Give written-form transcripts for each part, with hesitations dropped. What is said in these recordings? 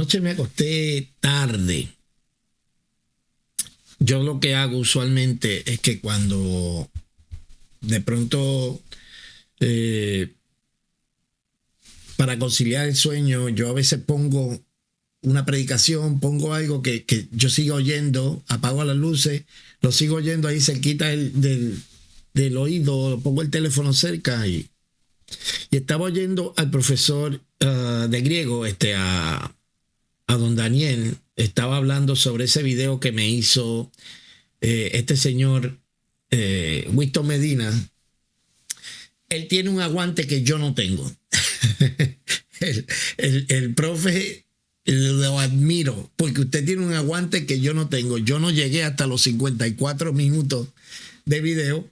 Anoche me acosté tarde. Yo lo que hago usualmente es que cuando de pronto, para conciliar el sueño, yo a veces pongo una predicación, pongo algo que yo sigo oyendo, apago las luces, lo sigo oyendo ahí cerquita del oído, pongo el teléfono cerca y estaba oyendo al profesor de griego, a don Daniel. Estaba hablando sobre ese video que me hizo este señor Winston Medina. Él tiene un aguante que yo no tengo. el profe lo admiro porque usted tiene un aguante que yo no tengo. Yo no llegué hasta los 54 minutos de video.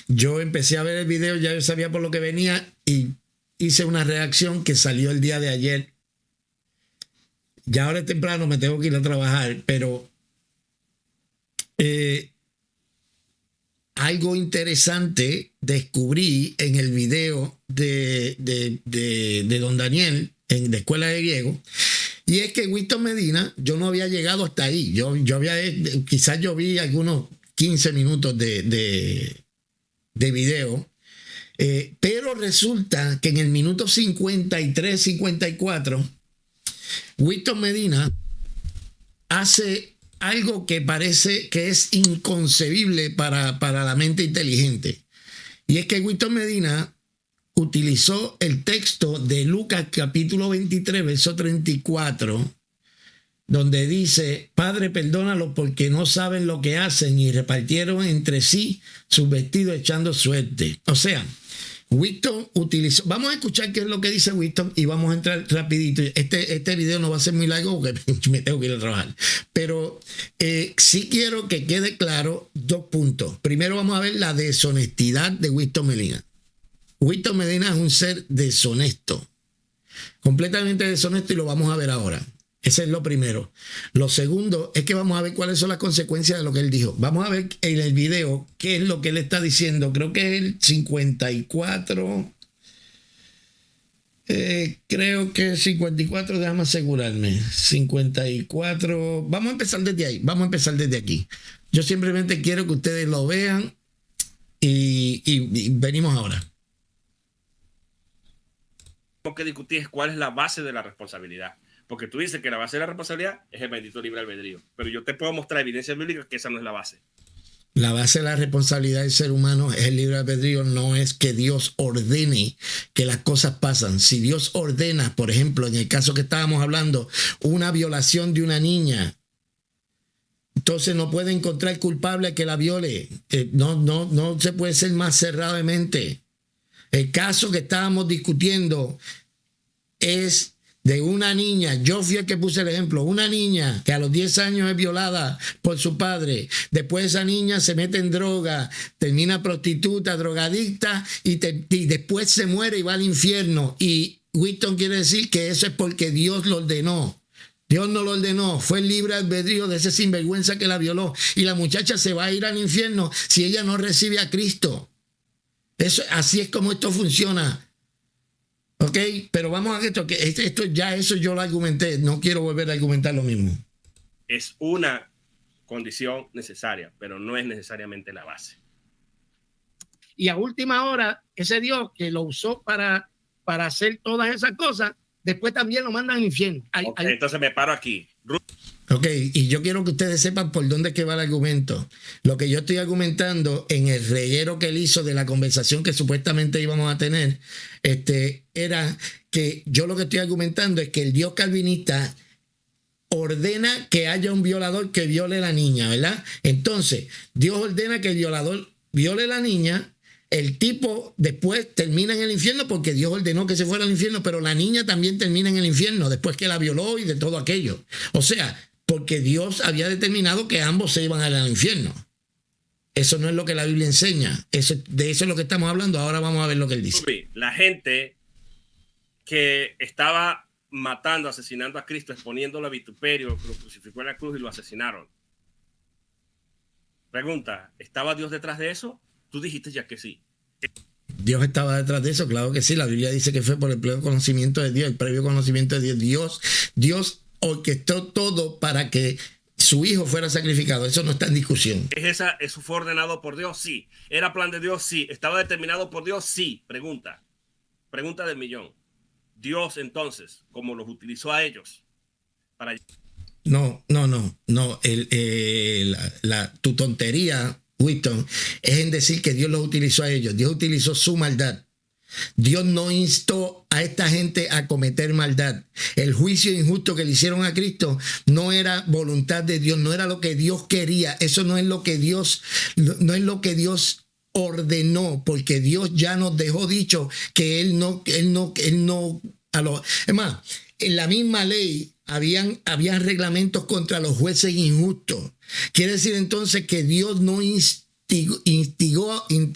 Yo empecé a ver el video, ya yo sabía por lo que venía y hice una reacción que salió el día de ayer. Ya ahora es temprano, me tengo que ir a trabajar, pero algo interesante descubrí en el video de don Daniel de Escuela de Griego, y es que Winston Medina, yo no había llegado hasta ahí. Quizás yo vi algunos 15 minutos de video, pero resulta que en el minuto 53, 54, Winston Medina hace algo que parece que es inconcebible para la mente inteligente. Y es que Winston Medina utilizó el texto de Lucas capítulo 23, verso 34, donde dice: Padre, perdónalos porque no saben lo que hacen, y repartieron entre sí sus vestidos echando suerte. O sea, Winston utilizó, vamos a escuchar qué es lo que dice Winston y vamos a entrar rapidito. Este video no va a ser muy largo porque me tengo que ir a trabajar, pero sí quiero que quede claro dos puntos. Primero vamos a ver la deshonestidad de Winston Medina. Winston Medina es un ser deshonesto, completamente deshonesto, y lo vamos a ver ahora. Ese es lo primero. Lo segundo es que vamos a ver cuáles son las consecuencias de lo que él dijo. Vamos a ver en el video qué es lo que él está diciendo. Creo que es el 54. Creo que es 54, déjame asegurarme. 54. Vamos a empezar desde ahí. Vamos a empezar desde aquí. Yo simplemente quiero que ustedes lo vean y venimos ahora. Lo que discutir es cuál es la base de la responsabilidad. Porque tú dices que la base de la responsabilidad es el bendito libre albedrío. Pero yo te puedo mostrar evidencia bíblica que esa no es la base. La base de la responsabilidad del ser humano es el libre albedrío. No es que Dios ordene que las cosas pasan. Si Dios ordena, por ejemplo, en el caso que estábamos hablando, una violación de una niña, entonces no puede encontrar culpable que la viole. No se puede ser más cerrado de mente. El caso que estábamos discutiendo es de una niña. Yo fui el que puse el ejemplo. Una niña que a los 10 años es violada por su padre. Después esa niña se mete en droga, termina prostituta, drogadicta, y después se muere y va al infierno. Y Winston quiere decir que eso es porque Dios lo ordenó. Dios no lo ordenó, fue el libre albedrío de ese sinvergüenza que la violó. Y la muchacha se va a ir al infierno si ella no recibe a Cristo. Así es como esto funciona. Ok, pero vamos a esto, que esto ya eso yo lo argumenté, no quiero volver a argumentar lo mismo. Es una condición necesaria, pero no es necesariamente la base. Y a última hora, ese Dios que lo usó para hacer todas esas cosas, después también lo mandan al infierno. Okay, entonces me paro aquí. Ok, y yo quiero que ustedes sepan por dónde es que va el argumento. Lo que yo estoy argumentando en el reguero que él hizo de la conversación que supuestamente íbamos a tener, era que yo lo que estoy argumentando es que el Dios calvinista ordena que haya un violador que viole a la niña, ¿verdad? Entonces, Dios ordena que el violador viole a la niña. El tipo después termina en el infierno porque Dios ordenó que se fuera al infierno, pero la niña también termina en el infierno después que la violó y de todo aquello. O sea, porque Dios había determinado que ambos se iban al infierno. Eso no es lo que la Biblia enseña. De eso es lo que estamos hablando. Ahora vamos a ver lo que él dice. La gente que estaba matando, asesinando a Cristo, exponiéndolo a vituperio, lo crucificó en la cruz y lo asesinaron. Pregunta, ¿estaba Dios detrás de eso? Tú dijiste ya que sí. Dios estaba detrás de eso, claro que sí. La Biblia dice que fue por el previo conocimiento de Dios, el previo conocimiento de Dios. Dios orquestó todo para que su hijo fuera sacrificado. Eso no está en discusión. ¿Eso fue ordenado por Dios? Sí. ¿Era plan de Dios? Sí. ¿Estaba determinado por Dios? Sí. Pregunta del millón. Dios, entonces, ¿cómo los utilizó a ellos para... No. Tu tontería, Winston, es en decir que Dios los utilizó a ellos. Dios utilizó su maldad. Dios no instó a esta gente a cometer maldad. El juicio injusto que le hicieron a Cristo no era voluntad de Dios, no era lo que Dios quería. Eso no es lo que Dios ordenó, porque Dios ya nos dejó dicho que Él no. Es más, en la misma ley habían reglamentos contra los jueces injustos. Quiere decir entonces que Dios no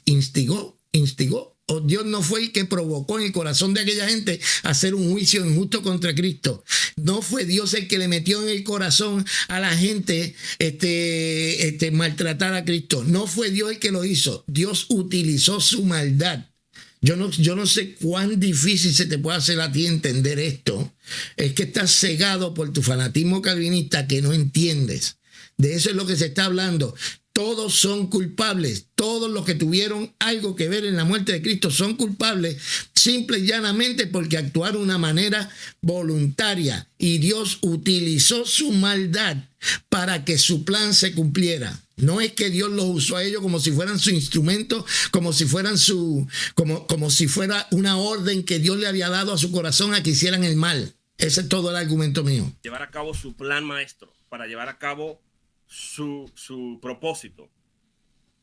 instigó. O Dios no fue el que provocó en el corazón de aquella gente hacer un juicio injusto contra Cristo. No fue Dios el que le metió en el corazón a la gente maltratar a Cristo. No fue Dios el que lo hizo. Dios utilizó su maldad. Yo no sé cuán difícil se te puede hacer a ti entender esto. Es que estás cegado por tu fanatismo calvinista que no entiendes. De eso es lo que se está hablando. Todos son culpables. Todos los que tuvieron algo que ver en la muerte de Cristo son culpables, simple y llanamente porque actuaron de una manera voluntaria. Y Dios utilizó su maldad para que su plan se cumpliera. No es que Dios los usó a ellos como si fueran su instrumento, como si fueran como si fuera una orden que Dios le había dado a su corazón a que hicieran el mal. Ese es todo el argumento mío. Llevar a cabo su plan maestro, para llevar a cabo su propósito.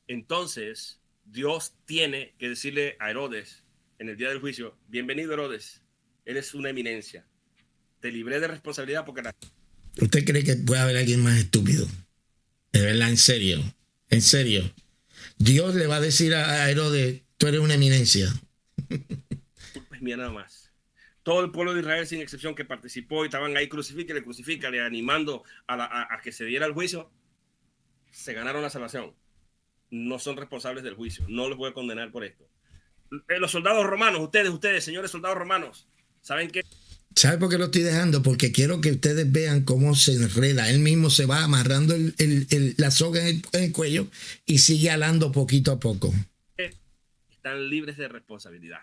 Entonces Dios tiene que decirle a Herodes en el día del juicio: bienvenido, Herodes, eres una eminencia, te libré de responsabilidad porque... ¿Usted cree que puede haber alguien más estúpido? De verdad, en serio, Dios le va a decir a Herodes: tú eres una eminencia. Pues mira nada más. Todo el pueblo de Israel, sin excepción, que participó y estaban ahí, crucifícale, animando a que se diera el juicio, se ganaron la salvación. No son responsables del juicio. No los voy a condenar por esto. Los soldados romanos, ustedes, señores soldados romanos, ¿saben qué? ¿Sabe por qué lo estoy dejando? Porque quiero que ustedes vean cómo se enreda. Él mismo se va amarrando la soga en el cuello y sigue alando poquito a poco. Están libres de responsabilidad.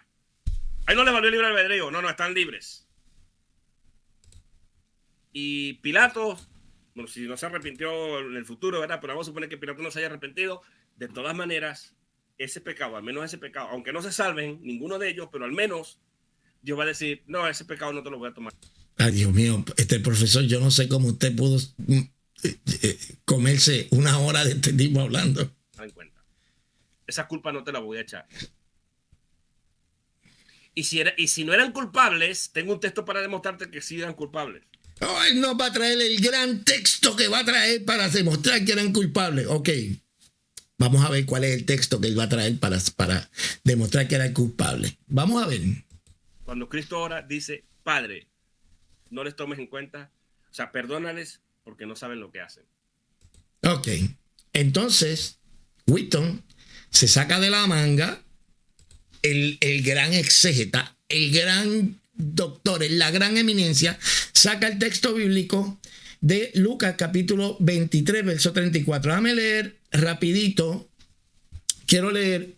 Ahí no les valió el libre albedrío. No, están libres. Y Pilato, bueno, si no se arrepintió en el futuro, ¿verdad? Pero vamos a suponer que Pilato no se haya arrepentido. De todas maneras, ese pecado, al menos ese pecado, aunque no se salven ninguno de ellos, pero al menos Dios va a decir: no, ese pecado no te lo voy a tomar. Ay, Dios mío, profesor, yo no sé cómo usted pudo comerse una hora de este tipo hablando. En cuenta. Esa culpa no te la voy a echar. Y si no eran culpables, tengo un texto para demostrarte que sí eran culpables. Oh, él nos va a traer el gran texto que va a traer para demostrar que eran culpables. Ok, vamos a ver cuál es el texto que él va a traer para demostrar que eran culpables. Vamos a ver. Cuando Cristo ora, dice: Padre, no les tomes en cuenta, o sea, perdónales porque no saben lo que hacen. Ok, entonces Whitton se saca de la manga el gran exégeta, el gran doctor, la gran eminencia, saca el texto bíblico de Lucas capítulo 23, verso 34. Déjame leer rapidito. Quiero leer.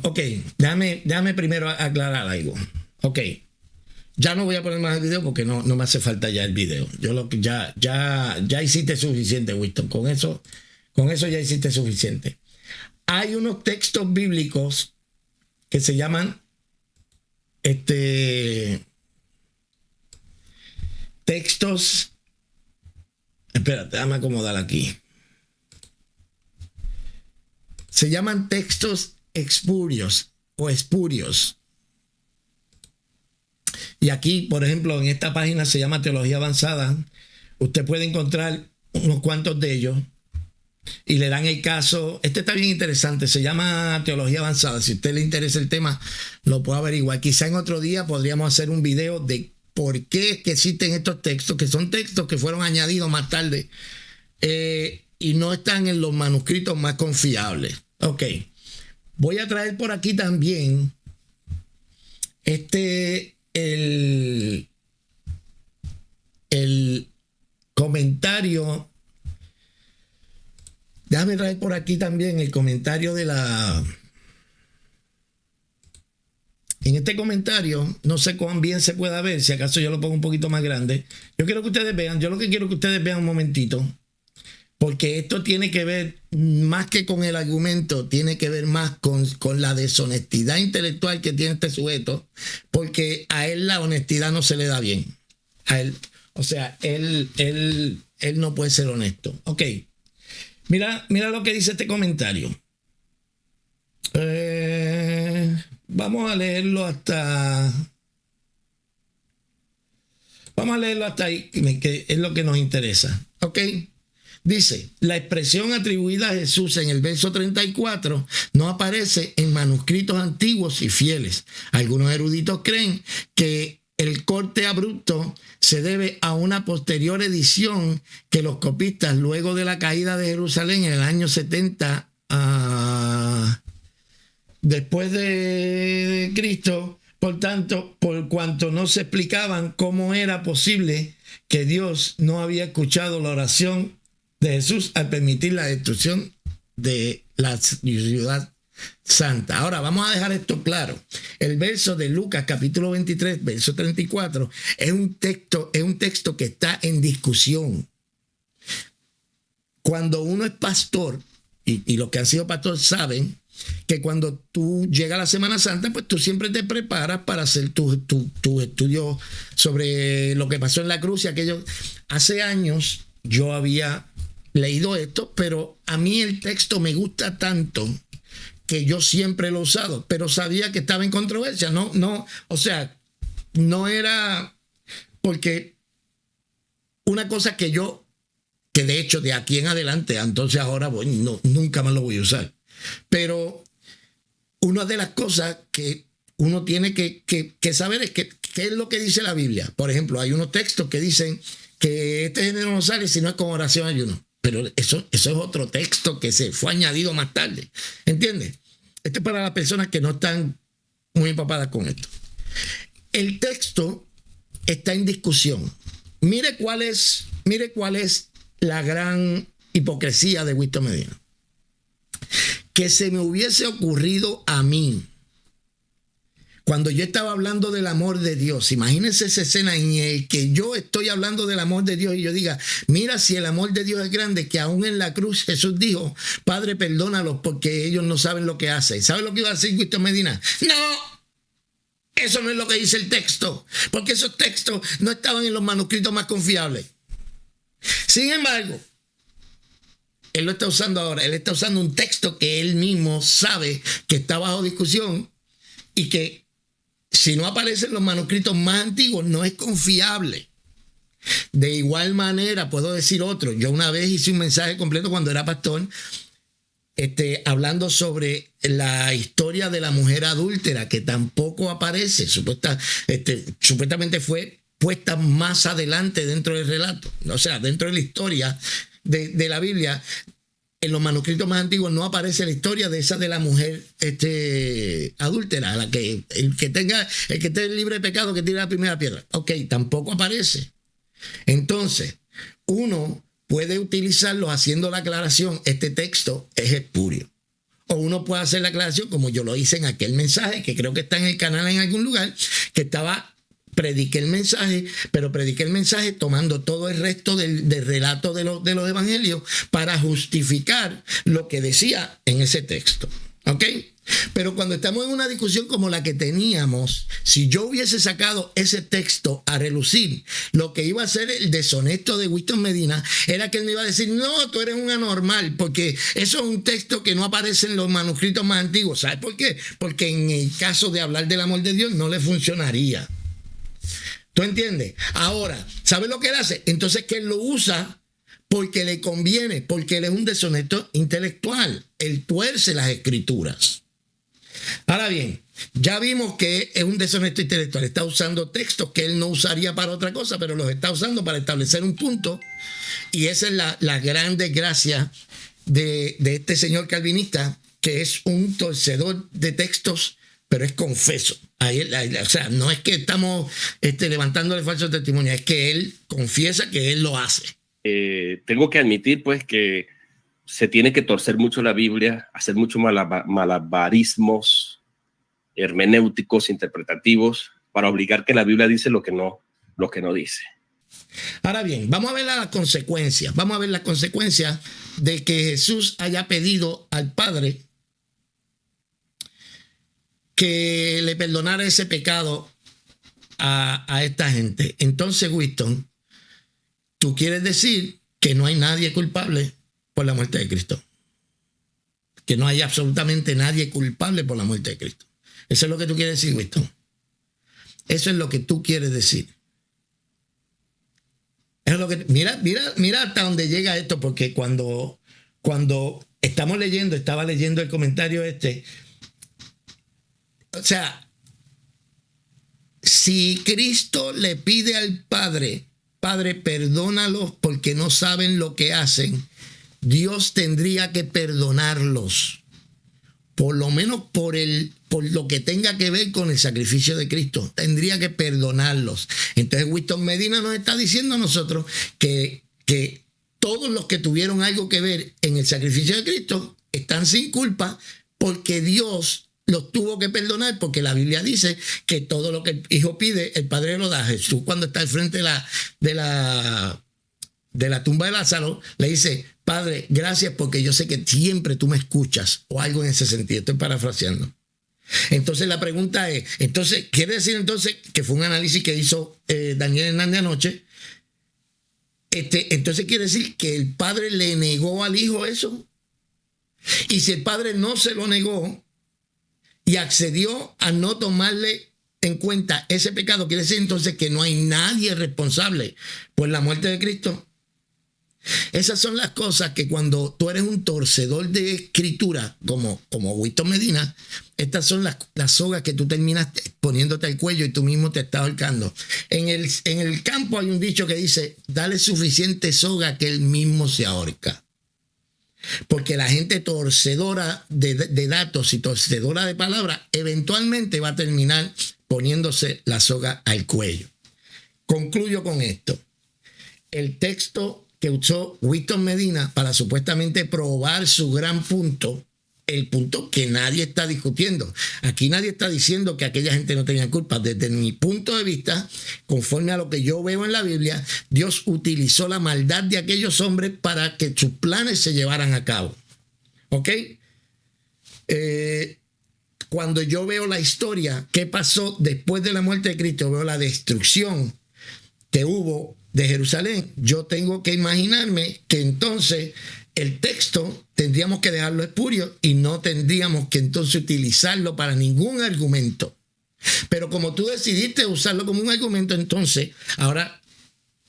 Ok, déjame primero aclarar algo. Ok, ya no voy a poner más el video porque no me hace falta ya el video. Ya hiciste suficiente, Winston. Con eso ya hiciste suficiente. Hay unos textos bíblicos que se llaman textos. Espérate, déjame acomodar aquí. Se llaman textos espurios o espurios. Y aquí, por ejemplo, en esta página se llama Teología Avanzada. Usted puede encontrar unos cuantos de ellos y le dan el caso. Este está bien interesante, se llama Teología Avanzada. Si a usted le interesa el tema, lo puede averiguar. Quizá en otro día podríamos hacer un video de por qué es que existen estos textos, que son textos que fueron añadidos más tarde y no están en los manuscritos más confiables. Ok, voy a traer por aquí también el el comentario. Déjame traer por aquí también el comentario de la... En este comentario, no sé cuán bien se pueda ver, si acaso yo lo pongo un poquito más grande. Yo quiero que ustedes vean, yo lo que quiero que ustedes vean un momentito, porque esto tiene que ver más que con el argumento, tiene que ver más con la deshonestidad intelectual que tiene este sujeto, porque a él la honestidad no se le da bien. A él, o sea, él no puede ser honesto. Ok, mira lo que dice este comentario. Vamos a leerlo hasta ahí, que es lo que nos interesa. Ok. Dice, la expresión atribuida a Jesús en el verso 34 no aparece en manuscritos antiguos y fieles. Algunos eruditos creen que el corte abrupto se debe a una posterior edición que los copistas, luego de la caída de Jerusalén en el año 70 después de Cristo, por tanto, por cuanto no se explicaban cómo era posible que Dios no había escuchado la oración de Jesús al permitir la destrucción de la ciudad santa. Ahora vamos a dejar esto claro. El verso de Lucas capítulo 23, verso 34 es un texto que está en discusión. Cuando uno es pastor, y los que han sido pastores saben que cuando tú llegas a la Semana Santa, pues tú siempre te preparas para hacer tu estudio sobre lo que pasó en la cruz y aquello. Hace años yo había leído esto, pero a mí el texto me gusta tanto que yo siempre lo he usado, pero sabía que estaba en controversia. No, o sea, no era porque una cosa que de hecho de aquí en adelante, entonces ahora nunca más lo voy a usar. Pero una de las cosas que uno tiene que saber es qué es lo que dice la Biblia. Por ejemplo, hay unos textos que dicen que este género no sale si no es con oración y ayuno. Pero eso es otro texto que se fue añadido más tarde. ¿Entiendes? Esto es para las personas que no están muy empapadas con esto. El texto está en discusión. Mire cuál es la gran hipocresía de Winston Medina. Que se me hubiese ocurrido a mí, cuando yo estaba hablando del amor de Dios, imagínense esa escena en el que yo estoy hablando del amor de Dios y yo diga, mira si el amor de Dios es grande, que aún en la cruz Jesús dijo, Padre, perdónalos porque ellos no saben lo que hacen. ¿Sabe lo que iba a decir Winston Medina? No, eso no es lo que dice el texto, porque esos textos no estaban en los manuscritos más confiables. Sin embargo, él lo está usando ahora. Él está usando un texto que él mismo sabe que está bajo discusión y que si no aparece en los manuscritos más antiguos no es confiable. De igual manera, puedo decir otro. Yo una vez hice un mensaje completo cuando era pastor, hablando sobre la historia de la mujer adúltera, que tampoco aparece. Supuestamente fue puesta más adelante dentro del relato. O sea, dentro de la historia de la Biblia, en los manuscritos más antiguos no aparece la historia de la mujer adúltera, el que esté libre de pecado que tire la primera piedra. Ok, tampoco aparece. Entonces, uno puede utilizarlo haciendo la aclaración, este texto es espurio. O uno puede hacer la aclaración como yo lo hice en aquel mensaje, que creo que está en el canal en algún lugar, que prediqué el mensaje tomando todo el resto del relato de los evangelios para justificar lo que decía en ese texto. ¿Ok? Pero cuando estamos en una discusión como la que teníamos, si yo hubiese sacado ese texto a relucir, lo que iba a ser el deshonesto de Winston Medina era que él me iba a decir, no, tú eres un anormal, porque eso es un texto que no aparece en los manuscritos más antiguos. ¿Sabes por qué? Porque en el caso de hablar del amor de Dios no le funcionaría. ¿Tú entiendes? Ahora, ¿sabes lo que él hace? Entonces que él lo usa porque le conviene, porque él es un deshonesto intelectual. Él tuerce las escrituras. Ahora bien, ya vimos que es un deshonesto intelectual. Está usando textos que él no usaría para otra cosa, pero los está usando para establecer un punto. Y esa es la gran desgracia de este señor calvinista, que es un torcedor de textos pero es confeso. O sea, no es que estamos levantándole falso testimonio, es que él confiesa que él lo hace. Tengo que admitir, pues, que se tiene que torcer mucho la Biblia, hacer muchos malabarismos hermenéuticos, interpretativos, para obligar que la Biblia dice lo que no dice. Ahora bien, vamos a ver las consecuencias. Vamos a ver las consecuencias de que Jesús haya pedido al Padre que le perdonara ese pecado a esta gente. Entonces, Winston, tú quieres decir que no hay nadie culpable por la muerte de Cristo. Que no hay absolutamente nadie culpable por la muerte de Cristo. Eso es lo que tú quieres decir, Winston. Eso es lo que tú quieres decir. Eso es lo que, mira hasta dónde llega esto, porque cuando estaba leyendo el comentario o sea, si Cristo le pide al Padre, perdónalos porque no saben lo que hacen, Dios tendría que perdonarlos, por lo menos por lo que tenga que ver con el sacrificio de Cristo, tendría que perdonarlos. Entonces Winston Medina nos está diciendo a nosotros que todos los que tuvieron algo que ver en el sacrificio de Cristo están sin culpa, porque Dios los tuvo que perdonar, porque la Biblia dice que todo lo que el Hijo pide, el Padre lo da. Jesús, cuando está al frente de la tumba de Lázaro, le dice: Padre, gracias porque yo sé que siempre tú me escuchas, o algo en ese sentido. Estoy parafraseando. Entonces la pregunta es, ¿quiere decir entonces que fue un análisis que hizo Daniel Hernández anoche? Entonces quiere decir que el Padre le negó al Hijo eso. Y si el Padre no se lo negó y accedió a no tomarle en cuenta ese pecado, quiere decir entonces que no hay nadie responsable por la muerte de Cristo. Esas son las cosas que cuando tú eres un torcedor de escritura, como Winston Medina, estas son las sogas que tú terminas poniéndote al cuello y tú mismo te estás ahorcando. En el campo hay un dicho que dice: dale suficiente soga que él mismo se ahorca. Porque la gente torcedora de datos y torcedora de palabras eventualmente va a terminar poniéndose la soga al cuello. Concluyo con esto. El texto que usó Winston Medina para supuestamente probar su gran punto, el punto que nadie está discutiendo. Aquí nadie está diciendo que aquella gente no tenía culpa. Desde mi punto de vista, conforme a lo que yo veo en la Biblia, Dios utilizó la maldad de aquellos hombres para que sus planes se llevaran a cabo. ¿Ok? Cuando yo veo la historia, ¿qué pasó después de la muerte de Cristo? Veo la destrucción que hubo de Jerusalén. Yo tengo que imaginarme que entonces el texto tendríamos que dejarlo espurio y no tendríamos que entonces utilizarlo para ningún argumento. Pero como tú decidiste usarlo como un argumento, entonces ahora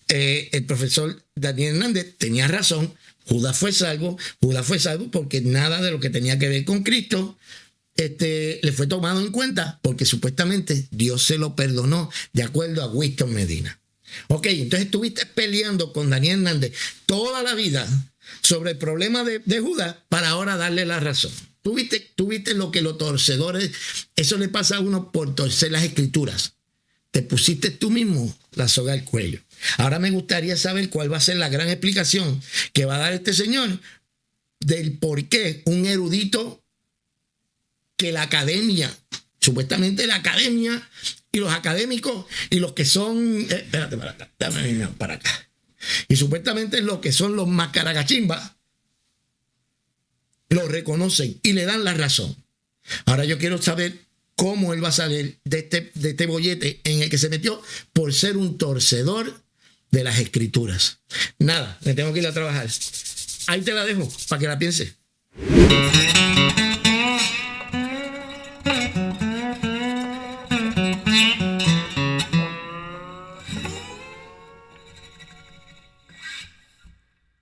el profesor Daniel Hernández tenía razón. Judas fue salvo porque nada de lo que tenía que ver con Cristo le fue tomado en cuenta, porque supuestamente Dios se lo perdonó, de acuerdo a Winston Medina. Ok, entonces estuviste peleando con Daniel Hernández toda la vida sobre el problema de Judas para ahora darle la razón. Tuviste lo que los torcedores, eso le pasa a uno por torcer las escrituras. Te pusiste tú mismo la soga al cuello. Ahora me gustaría saber cuál va a ser la gran explicación que va a dar este señor del por qué un erudito que la academia, supuestamente la academia y los académicos y los que son, espérate para acá, dame para acá, y supuestamente los que son los mascaragachimbas lo reconocen y le dan la razón. Ahora yo quiero saber cómo él va a salir de este bollete en el que se metió por ser un torcedor de las escrituras. Nada, me tengo que ir a trabajar. Ahí te la dejo para que la pienses.